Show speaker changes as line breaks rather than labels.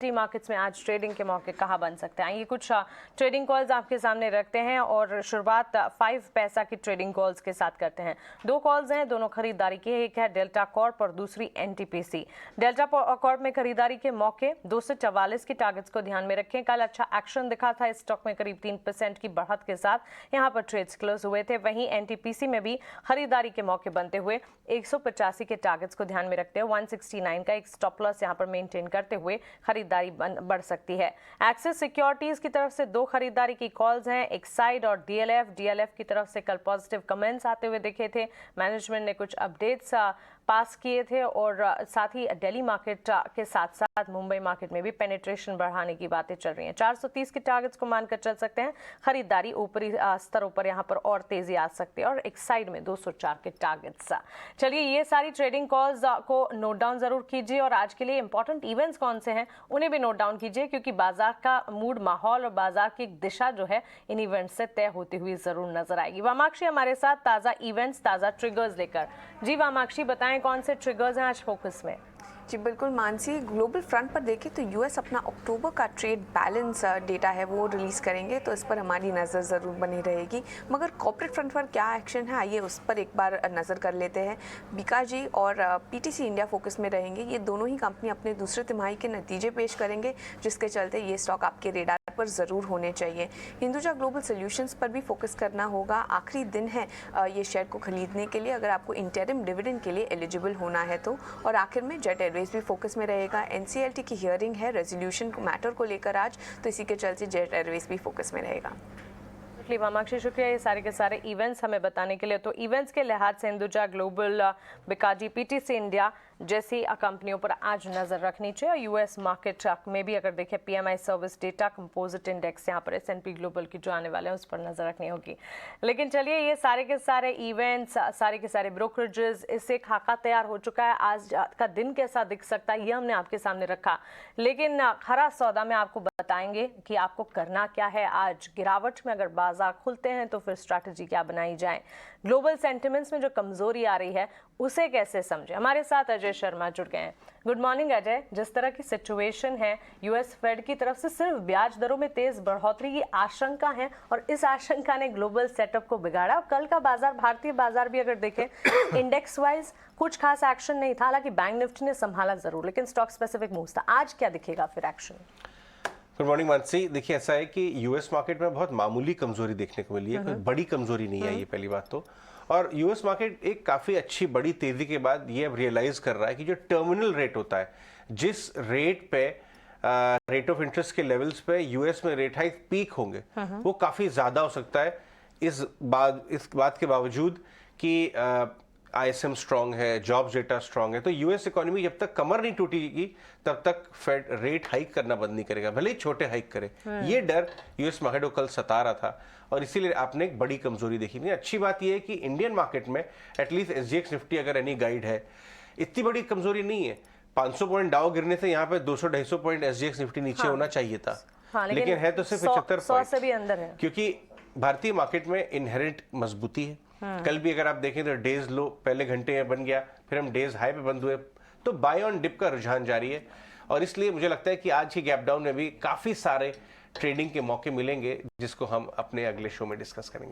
Markets में आज trading के मौके कहाँ बन सकते हैं, ये कुछ ट्रेडिंग कॉल्स आपके सामने रखते हैं और शुरुआत 5 पैसा की ट्रेडिंग कॉल्स के साथ करते हैं। 2 कॉल्स हैं, दोनों खरीदारी की है, एक है डेल्टा कॉर्प और दूसरी एनटीपीसी। डेल्टा कॉर्प में खरीदारी के मौके 244 की टारगेट्स को ध्यान में रखें। कल अच्छा एक्शन दिखा था, इस स्टॉक में करीब 3% की बढ़त के साथ यहाँ पर ट्रेड्स क्लोज हुए थे। वहीं एनटीपीसी में भी खरीदारी के मौके बनते हुए 185 के टारगेट्स को ध्यान में रखते हुए 169 का एक स्टॉप लॉस यहाँ पर मेंटेन करते हुए खरीदारी बढ़ सकती है। एक्सिस सिक्योरिटीज की तरफ से 2 खरीदारी की कॉल्स हैं, एक्साइड और डीएलएफ की तरफ से कल पॉजिटिव कमेंट्स आते हुए दिखे थे। मैनेजमेंट ने कुछ अपडेट्स पास किए थे और साथ ही दिल्ली मार्केट के साथ साथ मुंबई मार्केट में भी पेनिट्रेशन बढ़ाने की बातें चल रही हैं। 430 के टारगेट्स को मानकर चल सकते हैं। खरीदारी ऊपरी स्तरों पर यहाँ पर और तेजी आ सकती है और एक साइड में 204 के टारगेट्स। चलिए, ये सारी ट्रेडिंग कॉल्स को नोट डाउन जरूर कीजिए और आज के लिए इंपॉर्टेंट इवेंट्स कौन से हैं उन्हें भी नोट डाउन कीजिए, क्योंकि बाजार का मूड, माहौल और बाजार की दिशा जो है इन इवेंट्स से तय होती हुई जरूर नजर आएगी। वामाक्षी हमारे साथ ताजा इवेंट्स, ताजा ट्रिगर्स लेकर। जी वामाक्षी, बताएं कौन से ट्रिगर्स हैं आज फोकस में?
जी बिल्कुल मानसी, ग्लोबल फ्रंट पर देखें तो यूएस अपना अक्टूबर का ट्रेड बैलेंस डेटा है वो रिलीज़ करेंगे, तो इस पर हमारी नज़र ज़रूर बनी रहेगी। मगर कॉर्पोरेट फ्रंट पर क्या एक्शन है, आइए उस पर एक बार नज़र कर लेते हैं। बीकाजी और पीटीसी इंडिया फोकस में रहेंगे। ये दोनों ही कंपनी अपने दूसरे तिमाही के नतीजे पेश करेंगे, जिसके चलते ये स्टॉक आपके रेडार पर ज़रूर होने चाहिए। हिंदुजा ग्लोबल सॉल्यूशंस पर भी फोकस करना होगा। आखिरी दिन है ये शेयर को खरीदने के लिए, अगर आपको इंटरिम डिविडेंड के लिए एलिजिबल होना है तो। और आखिर में जेट एयरवेज भी फोकस में रहेगा। एनसीएलटी की हियरिंग है रेजोल्यूशन मैटर को लेकर आज, तो इसी के चलते जेट एयरवेज भी फोकस में रहेगा।
वामाक्षी, शुक्रिया ये सारे के सारे इवेंट्स हमें बताने के लिए। तो इवेंट्स के लिहाज से Hinduja global, Bikaji, PTC India जैसी कंपनियों पर आज नजर रखनी चाहिए। और यूएस मार्केट में भी अगर देखें PMI service data, composite index, यहाँ पर एसएनपी ग्लोबल की जो आने वाले हैं उस पर नजर रखनी होगी। लेकिन चलिए, ये सारे के सारे इवेंट्स, सारे के सारे ब्रोकरेजेस, इससे खाका तैयार हो चुका है। आज का दिन कैसा दिख सकता है ये हमने आपके सामने रखा, लेकिन खरा सौदा में आपको बताएंगे कि आपको करना क्या है। आज गिरावट में अगर बाजार खुलते हैं तो फिर स्ट्रैटेजी क्या बनाई जाए, ग्लोबल सेंटिमेंट्स में जो कमजोरी आ रही है उसे कैसे समझे। हमारे साथ अजय शर्मा जुड़ गए हैं। Good morning Ajay. जिस तरह की सिचुएशन है, यूएस फेड की तरफ से सिर्फ ब्याज दरों में तेज बढ़ोतरी की आशंका है और इस आशंका ने ग्लोबल सेटअप को बिगाड़ा। कल का बाजार, भारतीय बाजार भी अगर देखें इंडेक्स वाइज कुछ खास एक्शन नहीं था, हालांकि बैंक निफ्टी ने संभाला जरूर, लेकिन स्टॉक स्पेसिफिक मूव्स था। आज क्या दिखेगा फिर एक्शन?
Good morning Mansi. देखिए, ऐसा है कि यूएस मार्केट में बहुत मामूली कमजोरी देखने को मिली है, कोई बड़ी कमजोरी नहीं है ये पहली बात तो। और यूएस मार्केट एक काफी अच्छी बड़ी तेजी के बाद ये अब रियलाइज कर रहा है कि जो टर्मिनल रेट होता है, जिस रेट पे रेट ऑफ इंटरेस्ट के लेवल्स पे यूएस में रेट हाइक पीक होंगे वो काफी ज्यादा हो सकता है। इस बात के बावजूद कि आईएसएम स्ट्रांग है, जॉब्स डेटा स्ट्रांग है, तो यूएस इकोनॉमी जब तक कमर नहीं टूटेगी तब तक फेड रेट हाइक करना बंद नहीं करेगा, भले ही छोटे हाइक करे। ये डर यूएस मार्केट को कल सता रहा था और इसीलिए आपने एक बड़ी कमजोरी देखी। नहीं, अच्छी बात यह है कि इंडियन मार्केट में एटलीस्ट एसजीएक्स निफ्टी अगर एनी गाइड है, इतनी बड़ी कमजोरी नहीं है। 500 पॉइंट डाउ गिरने से यहाँ पे 200-250 पॉइंट एसजीएक्स निफ्टी नीचे होना चाहिए था, लेकिन है तो सिर्फ 75
पॉइंट से भी अंदर है,
क्योंकि भारतीय मार्केट में इनहेरेंट मजबूती है। कल भी अगर आप देखें तो डेज लो पहले घंटे में बन गया, फिर हम डेज हाई पे बंद हुए, तो बाय ऑन डिप का रुझान जारी है। और इसलिए मुझे लगता है कि आज की गैप डाउन में भी काफी सारे ट्रेडिंग के मौके मिलेंगे, जिसको हम अपने अगले शो में डिस्कस करेंगे।